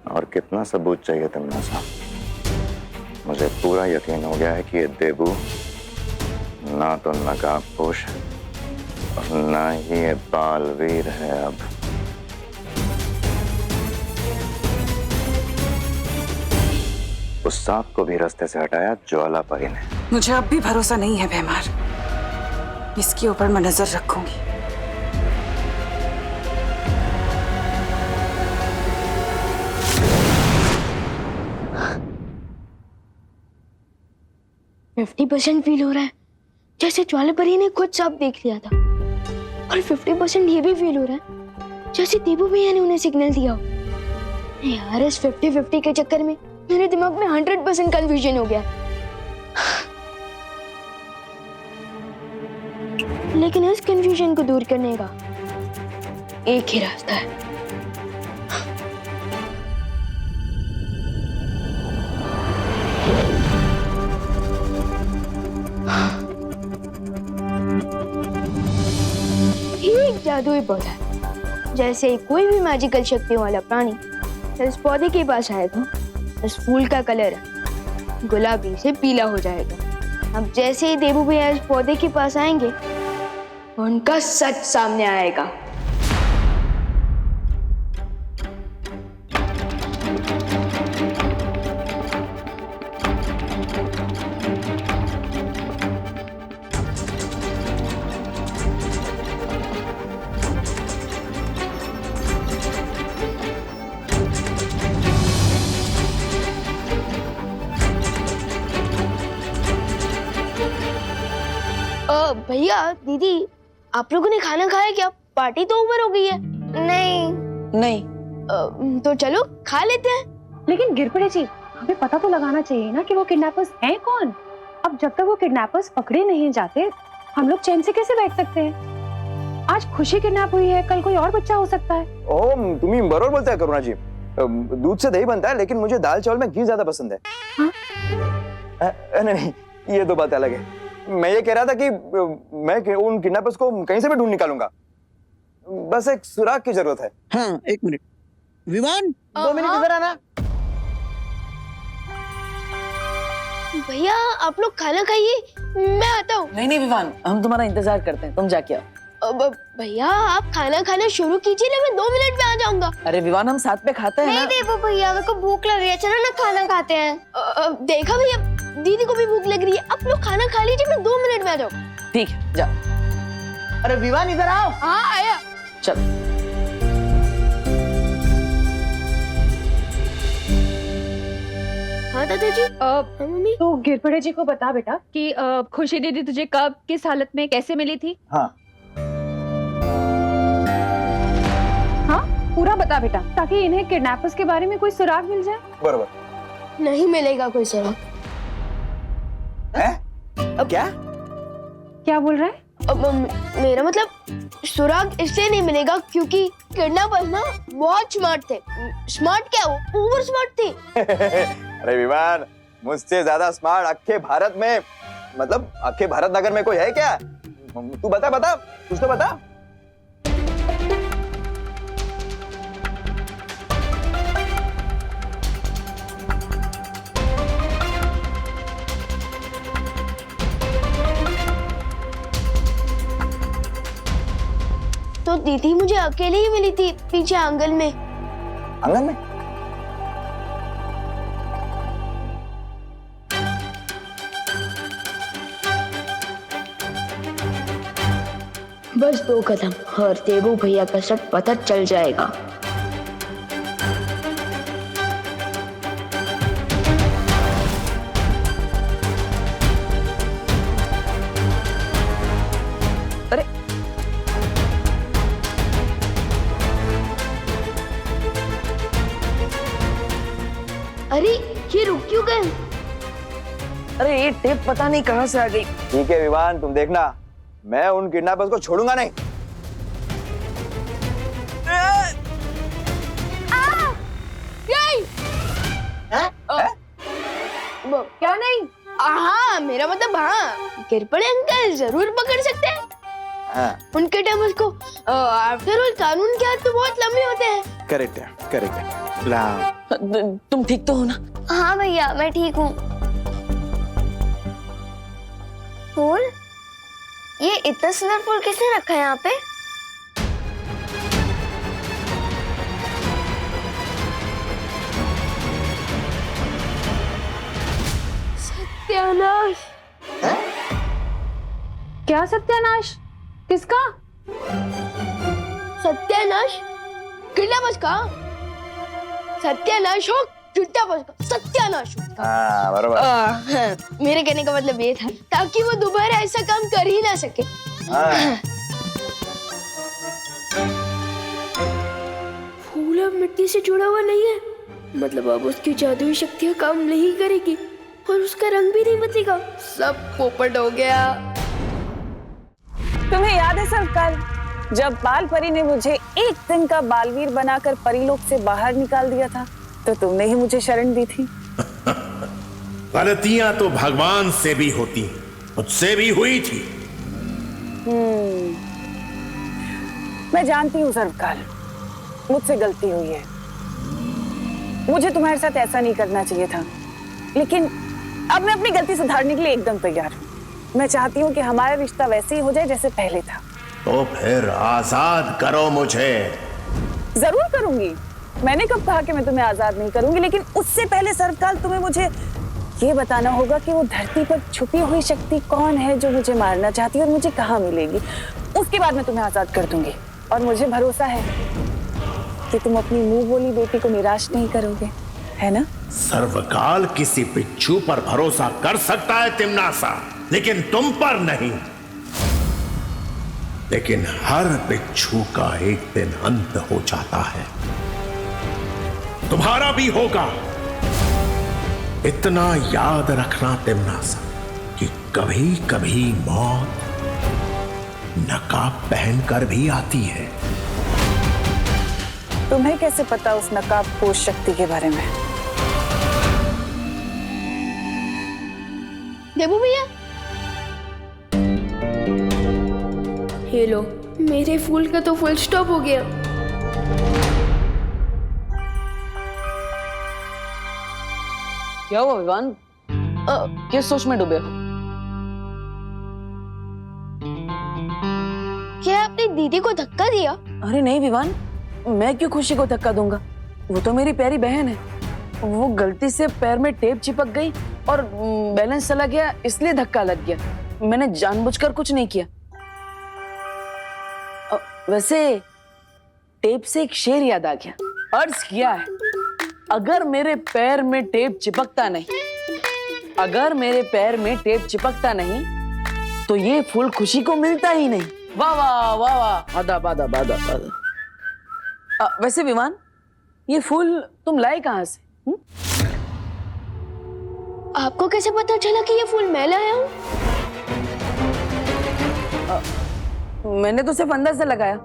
और कितना सबूत चाहिए तुमने सा? मुझे पूरा यकीन हो गया है कि ये देबू ना तो नकाबपोश है और ना ही ये बालवीर है। अब उस सांप को भी रास्ते से हटाया ज्वाला परी ने। मुझे अब भी भरोसा नहीं है भैमार। इसके ऊपर मैं नजर रखूंगी। %50 फील हो रहा है जैसे ज्वाला परी ने खुद सांप देख लिया था, और 50% ये भी फील हो रहा है जैसे देबू भैया ने उन्हें सिग्नल दिया हो। यार इस 50-50 के चक्कर में मेरे दिमाग में 100% कंफ्यूजन हो गया। लेकिन इस कंफ्यूजन को दूर करने का एक ही रास्ता है। ये एक जादुई पौधा है। जैसे कोई भी मैजिकल शक्तियों वाला प्राणी इस पौधे के पास आए तो इस फूल का कलर गुलाबी से पीला हो जाएगा। अब जैसे ही देबू भैया इस पौधे के पास आएंगे उनका सच सामने आएगा। भैया दीदी आप लोगों ने खाना खाया क्या? पार्टी तो ओवर हो गई है। नहीं तो चलो खा लेते हैं। लेकिन गिरपड़े जी, हमें पता तो लगाना चाहिए ना कि वो किडनैपर्स हैं कौन। अब जब तक वो किडनैपर्स पकड़े नहीं जाते हम लोग चैन से कैसे बैठ सकते हैं? आज खुशी किडनैप हुई है, कल कोई और बच्चा हो सकता है। ओह तुम्ही बरोबर बोलते हैं करुणा जी। दूध से दही बनता है लेकिन मुझे दाल चावल में घी ज्यादा पसंद है। हाँ? नहीं ये तो बात अलग है। मैं ये कह रहा था कि मैं उन किडनैपर्स को कहीं से भी ढूंढ निकालूंगा। बस एक सुराग की जरूरत है। हाँ एक मिनट विवान, 2 मिनट इधर आना। भैया आप लोग खाना खाइए, मैं आता हूँ। नहीं विवान, हम तुम्हारा इंतजार करते हैं, तुम जाके आओ। भैया आप खाना खाना शुरू कीजिए ना, मैं 2 मिनट में आ जाऊंगा। अरे विवान हम साथ में खाते हैं ना। नहीं देबू भैया, मेरे को भूख लग रही है, चलो ना खाना खाते हैं। देखा भैया दीदी को भी भूख लग रही है, आप लोग खाना खा लीजिए, मैं 2 मिनट में आ जाऊँ। ठीक है जाओ। अरे विवान इधर आओ। हाँ आया। चल हाँ दादाजी। मम्मी तो गिरपड़े जी को बता बेटा कि खुशी दीदी तुझे कब, किस हालत में, कैसे मिली थी? हाँ हाँ पूरा बता बेटा, ताकि इन्हें किडनैपर्स के बारे में कोई सुराग मिल जाए। बरोबर। नहीं मिलेगा कोई सुराग। है? क्या? क्या बोल रहा है? मेरा मतलब सुराग इसलिए नहीं मिलेगा क्योंकि किडनैपर्स ना बहुत स्मार्ट थे। स्मार्ट क्या हो, ओवर स्मार्ट थे। अरे विमान, मुझसे ज्यादा स्मार्ट अक्खे भारत में, मतलब अक्खे भारत नगर में कोई है क्या? तू बता कुछ तो बता। तो दीदी मुझे अकेले ही मिली थी पीछे आंगन में। आंगन में? बस 2 कदम और देबू भैया का सब पता चल जाएगा। अरे अरे ये रुक क्यों गए? अरे ये टेप पता नहीं कहाँ से आ गई। ठीक है विवान, तुम देखना, मैं उन किडनैपर्स को छोड़ूंगा नहीं। क्या नहीं? हाँ मेरा मतलब हाँ, गिरपड़े अंकल जरूर पकड़ सकते हैं। हाँ उनके टाइम उसको आफ्टर ऑल कानून के हाथ तो बहुत लंबे होते हैं। करेक्ट है। प्रणाम। तुम ठीक तो हो ना? हाँ भैया मैं ठीक हूँ। फूल, ये इतना सुंदर फूल किसने रखा है यहाँ पे? सत्यानाश। क्या सत्यानाश? किसका? सत्यानाश? कितना बस का? सत्यानाश हो, चुट्टा बस का सत्यानाश हो। हाँ बराबर। मेरे कहने का मतलब ये था ताकि वो दोबारा ऐसा काम कर ही ना सके। हाँ। फूल अब मिट्टी से जुड़ा हुआ नहीं है, मतलब अब उसकी जादुई शक्तियाँ काम नहीं करेगी और उसका रंग भी नहीं बदलेगा। सब पोपट हो गया। तुम्हें याद है सर कल जब बाल परी ने मुझे एक दिन का बालवीर बनाकर परीलोक से बाहर निकाल दिया था, तो तुमने ही मुझे शरण दी थी। गलतियां तो भगवान से भी होती, मुझसे भी हुई थी। मैं जानती हूँ सर्वकाल, मुझसे गलती हुई है। मुझे तुम्हारे साथ ऐसा नहीं करना चाहिए था, लेकिन अब मैं अपनी गलती सुधारने के लिए एकदम तैयार हूँ। मैं चाहती हूँ कि हमारा रिश्ता वैसे ही हो जाए जैसे पहले था। तो फिर आजाद करो मुझे। जरूर करूंगी। मैंने कब कहा कि मैं तुम्हें आजाद नहीं करूंगी, लेकिन उससे पहले सर्वकाल तुम्हें मुझे ये बताना होगा कि वो धरती पर छुपी हुई शक्ति कौन है जो मुझे मारना चाहती है और मुझे कहाँ मिलेगी। उसके बाद मैं तुम्हें आजाद कर दूंगी और मुझे भरोसा है कि तुम अपनी मुंह बोली बेटी को निराश नहीं करोगे, है ना? सर्वकाल किसी बिच्छू पर भरोसा कर सकता है तिमनासा, लेकिन तुम पर नहीं। लेकिन हर बिच्छू का एक दिन अंत हो जाता है, तुम्हारा भी होगा। इतना याद रखना तिमनासा कि कभी कभी मौत नकाब पहनकर भी आती है। तुम्हें कैसे पता उस नकाबपोश शक्ति के बारे में? देबू भैया, ये लो, मेरे फूल का तो फुल स्टॉप हो गया। क्या हुआ विवान? किस सोच में डूबे हो? क्या आपने दीदी को धक्का दिया? अरे नहीं विवान, मैं क्यों खुशी को धक्का दूंगा? वो तो मेरी प्यारी बहन है। वो गलती से पैर में टेप चिपक गई और बैलेंस चला गया, इसलिए धक्का लग गया। मैंने जानबूझकर कुछ नहीं किया। वैसे टेप से एक शेर याद आ गया। अर्ज किया है, अगर मेरे पैर में टेप चिपकता नहीं, अगर मेरे पैर में टेप चिपकता नहीं तो ये फूल खुशी को मिलता ही नहीं। वाह वाह वाह वाह, आदाब आदाब आदाब आदाब। वैसे विवान, ये फूल तुम लाए कहाँ से? आपको कैसे पता चला कि ये फूल मैं लाया हूँ? मैंने तो सिर्फ अंदर से लगाया।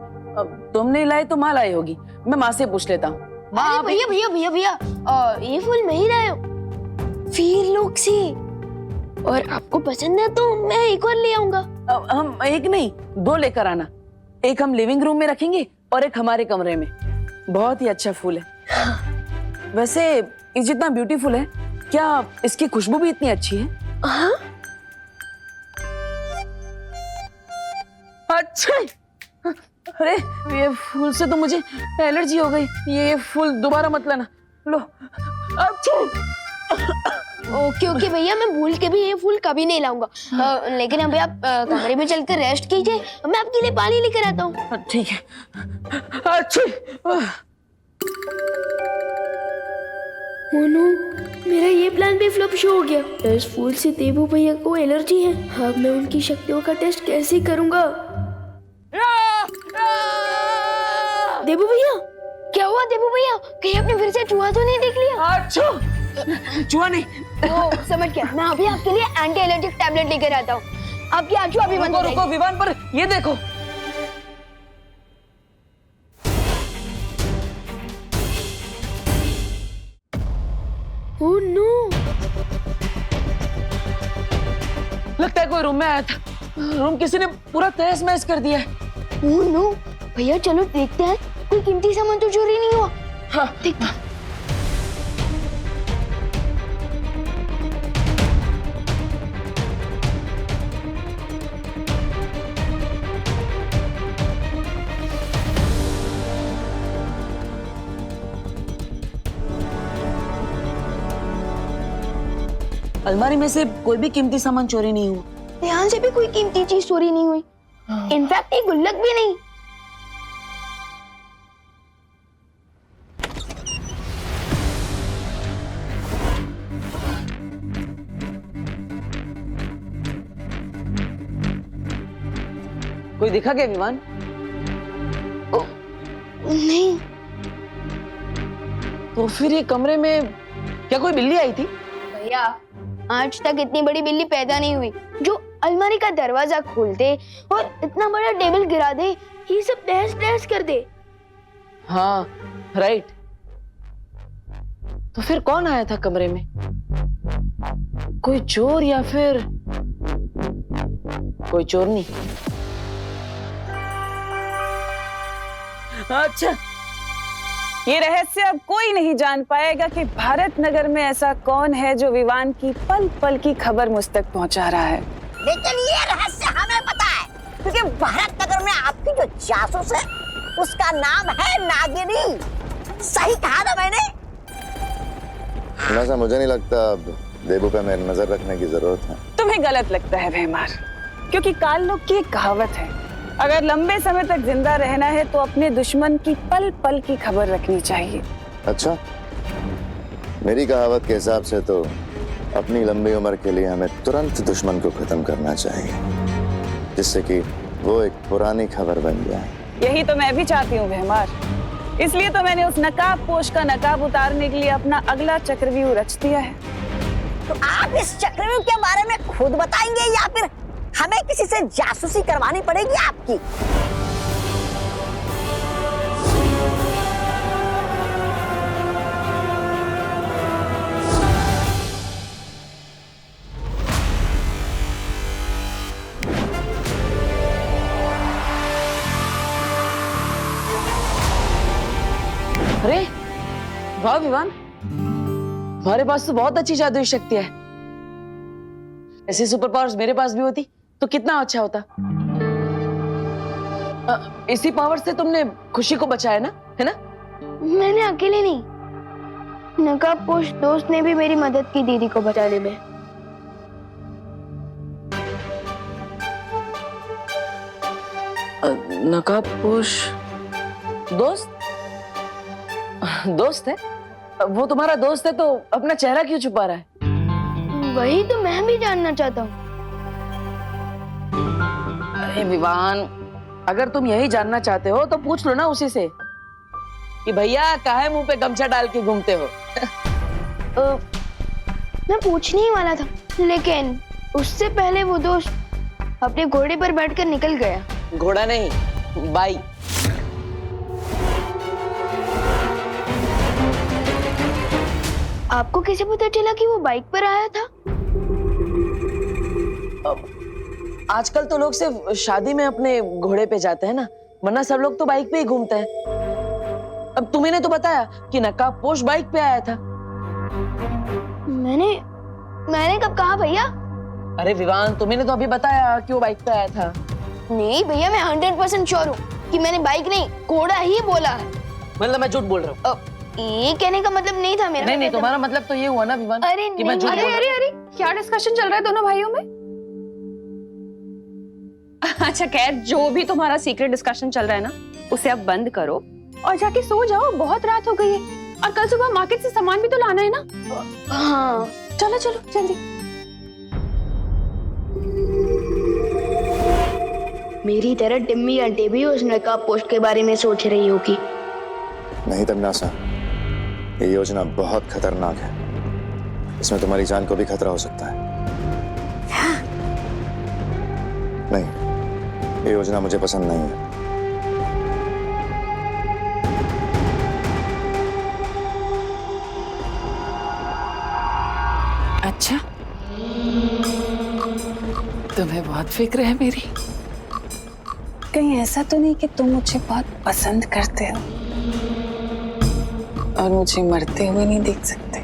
तुम नहीं लाए तो माँ लाई होगी। मैं माँ से पूछ लेता हूँ। अरे भैया भैया भैया भैया, ये फूल मैं ही लाया हूँ, वीर लोक से। और आपको पसंद है तो मैं एक और ले आऊंगा। हम एक नहीं, दो लेकर आना। एक हम लिविंग रूम में रखेंगे और एक हमारे कमरे में। बहुत ही अच्छा फूल है। वैसे ये जितना ब्यूटीफुल है, क्या इसकी खुशबू भी इतनी अच्छी है? हाँ? अच्छा, अरे ये फूल से तो मुझे एलर्जी हो गई। ये फूल दोबारा मत लाना। लो। अच्छा। ओके ओके भैया, मैं भूल के भी ये फूल कभी नहीं लाऊंगा। लेकिन अभी आप कमरे में चलकर रेस्ट कीजिए, मैं आपके लिए पानी लेकर आता हूँ। ठीक है। अच्छा। मोनू, मेरा ये प्लान भी फ्लॉप शो हो गया। इस फूल से देबू भैया को एलर्जी है। अब मैं उनकी शक्तियों का टेस्ट कैसे करूंगा? देबू भैया, क्या हुआ देबू भैया? कहीं आपने फिर से चूहा तो नहीं देख लिया? अच्छा, चूहा नहीं। ओ, समझ गया। मैं अभी आपके लिए एंटी एलर्जिक टैबलेट लेकर आता हूँ। आपकी आंखें अभी बंद हो जाएगी। रुको विवान, पर ये देखो। ओह नो, लगता है कोई रूम में आया था। रूम किसी ने पूरा तहस महस कर दिया है। ओह नो, भैया चलो देखते हैं, कोई कीमती सामान तो चोरी नहीं हुआ। हाँ, देखते। अलमारी में से कोई भी कीमती सामान चोरी नहीं हुआ। ध्यान से भी कोई कीमती चीज चोरी नहीं हुई। इनफैक्ट एक गुल्लक भी नहीं। कोई दिखा क्या विमान? नहीं। तो फिर ये कमरे में क्या कोई बिल्ली आई थी? भैया आज तक इतनी बड़ी बिल्ली पैदा नहीं हुई जो अलमारी का दरवाजा खोल दे और इतना बड़ा टेबल गिरा दे, ये सब तहस नहस कर दे। हाँ राइट। तो फिर कौन आया था कमरे में? कोई चोर या फिर कोई चोरनी? अच्छा, ये रहस्य अब कोई नहीं जान पाएगा कि भारत नगर में ऐसा कौन है जो विवान की पल पल की खबर मुझ तक पहुंचा रहा है। लेकिन ये रहस्य हमें पता है, क्योंकि भारत नगर में आपकी जो जासूस है उसका नाम है नागिनी। सही कहा ना मैंने? ऐसा मुझे नहीं लगता अब देबू पे मेरी नजर रखने की जरूरत है। तुम्हें गलत लगता है भैमार, क्योंकि काल लोग की एक कहावत है, अगर लंबे समय तक जिंदा रहना है तो अपने दुश्मन की पल पल की खबर रखनी चाहिए। अच्छा, मेरी कहावत के हिसाब से तो अपनी लंबी उम्र के लिए हमें तुरंत दुश्मन को खत्म करना चाहिए, जिससे कि वो एक पुरानी खबर बन जाए। यही तो मैं भी चाहती हूँ भैमार, इसलिए तो मैंने उस नकाब पोश का नकाब उतारने के लिए अपना अगला चक्रव्यूह रच दिया है। तो आप इस चक्रव्यूह के बारे में खुद बताएंगे या फिर हमें किसी से जासूसी करवानी पड़ेगी आपकी? अरे वाह विवान, हमारे पास तो बहुत अच्छी जादुई शक्ति है। ऐसी सुपर पावर्स मेरे पास भी होती तो कितना अच्छा होता। इसी पावर से तुमने खुशी को बचाया ना, है ना? मैंने अकेले नहीं, नकाबपोश दोस्त ने भी मेरी मदद की दीदी को बचाने में। नकाबपोश दोस्त? दोस्त है? वो तुम्हारा दोस्त है तो अपना चेहरा क्यों छुपा रहा है? वही तो मैं भी जानना चाहता हूँ। अरे विवान, अगर तुम यही जानना चाहते हो तो पूछ लो ना उसी से कि भैया काहे मुंह पे गमछा डाल के घूमते हो। मैं पूछने ही वाला था, लेकिन उससे पहले वो दोस्त अपने घोड़े पर बैठकर निकल गया। घोड़ा नहीं, बाई। आपको कैसे पता चला कि वो बाइक पर आया था? आजकल तो लोग सिर्फ शादी में अपने घोड़े पे जाते हैं ना, वरना सब लोग तो बाइक पे ही घूमते हैं। अब तुम्हें तो बताया कि नकाबपोश बाइक पे आया था। मैंने कब कहा भैया? अरे विवान, तुम्हें तो अभी बताया कि वो बाइक पे आया था। नहीं भैया, मैं 100% श्योर हूँ कि मैंने बाइक नहीं घोड़ा ही बोला है। मतलब मैं झूठ बोल रहा हूँ? ये कहने का मतलब नहीं था मेरा। नहीं, तुम्हारा मतलब तो ये हुआ ना विवान? अरे कि मैं झूठ बोल रहा हूं। अरे क्या डिस्कशन चल रहा है दोनों भाइयों में? अच्छा खैर, जो भी तुम्हारा सीक्रेट डिस्कशन चल रहा है ना, उसे अब बंद करो और जाके सो जाओ, बहुत रात हो गई है और कल सुबह मार्केट से सामान भी तो लाना है ना। हाँ चलो चलो जल्दी। मेरी तरह टिम्मी आंटी भी उस नकाबपोश के बारे में सोच रही होगी। नहीं तमन्ना, ये योजना बहुत खतरनाक है। इसमें तुम्हारी जान को भी खतरा हो सकता है। नहीं, ये योजना मुझे पसंद नहीं है। अच्छा, तुम्हें बहुत फिक्र है मेरी। कहीं ऐसा तो नहीं कि तुम मुझे बहुत पसंद करते हो और मुझे मरते हुए नहीं देख सकते?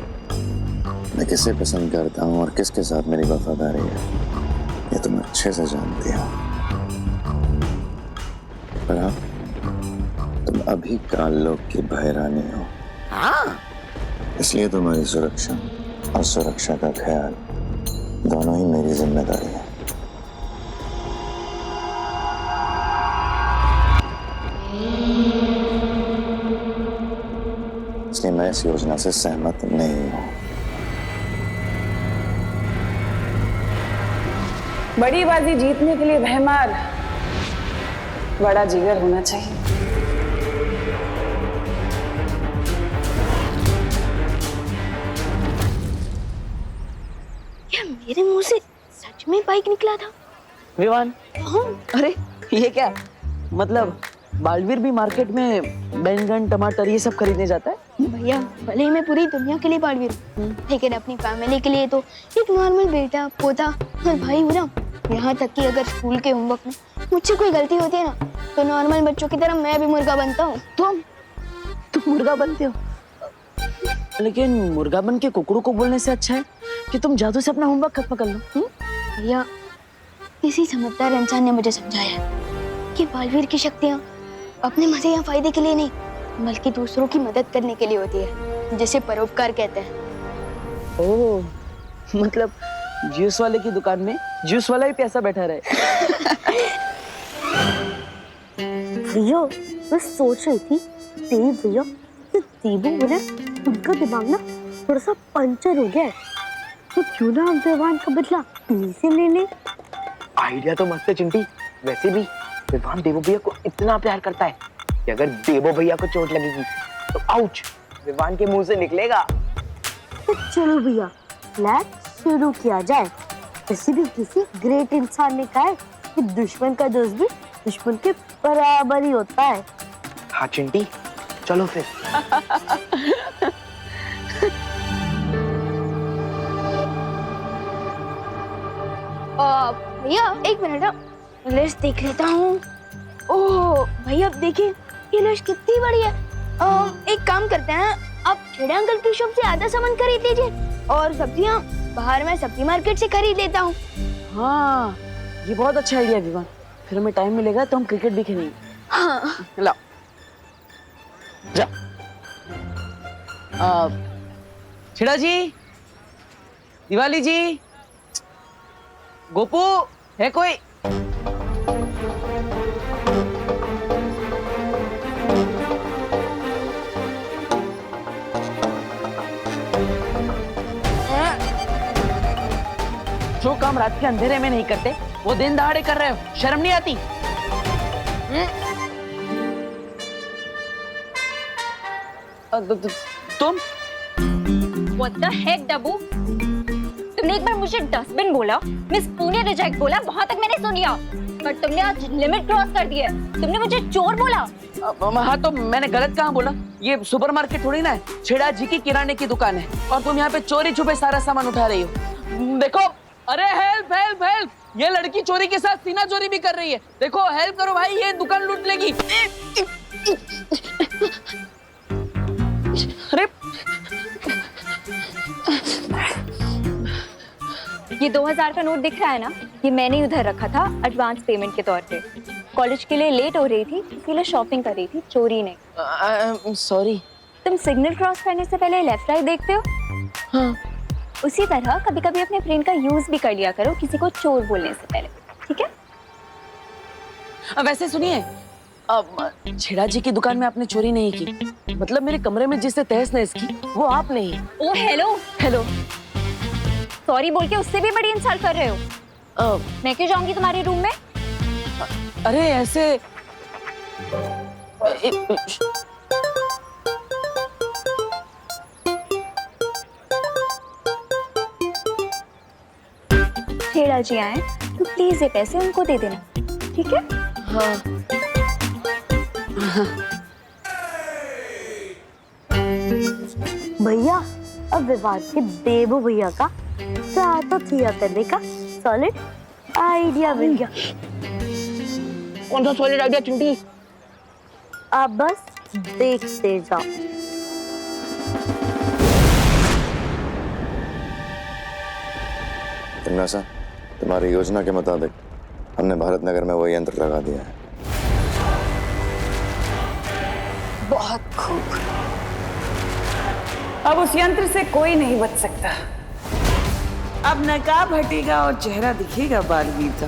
मैं किसे पसंद करता हूँ और किसके साथ मेरी वफादारी है, ये तुम अच्छे से जानती हो। पर हाँ, तुम अभी काल लोक की भयरानी हो। हाँ, इसलिए तुम्हारी सुरक्षा और सुरक्षा का ख्याल दोनों ही मेरी जिम्मेदारी है। इसलिए मैं इस योजना से सहमत नहीं हूं। बड़ी बाजी जीतने के लिए भैमार बड़ा जिगर होना चाहिए। क्या मेरे मुंह से सच में बाइक निकला था? विवान, हाँ। अरे ये क्या मतलब बालवीर भी मार्केट में बैंगन टमाटर ये सब खरीदने जाता है? भैया भले ही मैं पूरी दुनिया के लिए बालवीर हूँ, लेकिन अपनी फैमिली के लिए तो एक नॉर्मल बेटा पोता और भाई हूँ ना। यहाँ तक कि अगर स्कूल के होमवर्क में मुझसे कोई गलती होती है ना, तो नॉर्मल बच्चों की तरह मैं भी मुर्गा बनता हूँ। तुम मुर्गा बनते हो? लेकिन मुर्गा बन के कुकड़ू को बोलने से अच्छा है कि तुम जादू से अपना होमवर्क खत्म कर लो। भैया किसी समझदार इंसान ने मुझे समझाया कि बालवीर की शक्तियाँ अपने मजे या फायदे के लिए नहीं, बल्कि दूसरों की मदद करने के लिए होती है, जिसे परोपकार कहते हैं। ओह, मतलब जूस वाले की दुकान में जूस वाला ही प्यासा बैठा रहे। भैया मैं सोच रही थी देव भैया, तो देवू बोले उनका दिमाग ना थोड़ा सा पंचर हो गया है, तो क्यों ना हम विवान का बदला पी से ले ले। आइडिया तो मस्त है चिंटी। वैसे भी विवान देवो भैया को इतना प्यार करता है कि अगर देवो भैया को चोट लगेगी तो आउच विवान के मुंह से निकलेगा। तो चलो भैया प्लान शुरू किया जाए। किसी भी किसी ग्रेट इंसान ने कहा है कि दुश्मन का दोस्त भी दुश्मन के बराबर ही होता है। हाँ चिंटी चलो फिर। भैया एक मिनट लिस्ट देख लेता हूँ। ओह भैया देखिए ये लिस्ट कितनी बड़ी है। एक काम करते हैं, आप खेड़े अंकल की शॉप से आधा सामान खरीद लीजिए और सब्जियाँ बाहर मैं सब्जी मार्केट से खरीद लेता हूँ। हाँ ये बहुत अच्छा आइडिया विवान, फिर हमें टाइम मिलेगा तो हम क्रिकेट भी खेलेंगे। हाँ लाओ जा। छिड़ा जी, दिवाली जी, गोपू है कोई? जो काम रात के अंधेरे में नहीं करते वो दिन दहाड़े कर रहे हो, शर्म नहीं आती? तुम What the heck, डब्बू? तुमने एक बार मुझे डस्टबिन बोला, मिस पुणे रिजेक्ट बोला, वहाँ तक मैंने सुन लिया, पर तुमने आज लिमिट क्रॉस कर दी है। तुमने मुझे चोर बोला। हाँ तो मैंने गलत कहाँ बोला? ये सुपरमार्केट थोड़ी ना है, छेड़ा जी की किराने की दुकान है और तुम यहाँ पे चोरी छुपे सारा सामान उठा रही हो। देखो, अरे हेल्प हेल्प हेल्प, ये लड़की चोरी के साथ सीना चोरी भी कर रही है। देखो हेल्प करो भाई, ये दुकान लूट लेगी। अरे ये 2000 का नोट दिख रहा है ना, ये मैंने उधर रखा था एडवांस पेमेंट के तौर पे। कॉलेज के लिए लेट हो रही थी, इसीलिए शॉपिंग कर रही थी, चोरी नहीं। सॉरी। तुम सिग्नल क्रॉस करने से पहले लेफ्ट राइट देखते हो? हाँ। उसी तरह कभी कभी अपने ब्रेन का यूज भी कर लिया करो किसी को चोर बोलने से पहले, ठीक है? वैसे सुनिए, छेड़ा जी की दुकान में आपने चोरी नहीं की, मतलब मेरे कमरे में जिससे तहस नहस की वो आप नहीं। ओ हेलो हेलो, सॉरी बोल के उससे भी बड़ी इंसल्ट कर रहे हो। मैं क्यों जाऊंगी तुम्हारे रूम में? अरे ऐसे छेड़ा जी आए तो प्लीज ये पैसे उनको दे देना, ठीक है? हाँ। भैया अब विवाद के देवू भैया का तो थिया करने का सॉलिड आइडिया मिल गया। कौन सा सॉलिड आइडिया चिंटी? आप बस देखते जाओ। तिमनासा, तुम्हारी योजना के मुताबिक हमने भारत नगर में वो यंत्र लगा दिया है। बहुत खूब। अब उस यंत्र से कोई नहीं बच सकता। अब नकाब हटेगा और चेहरा दिखेगा बालवीर का।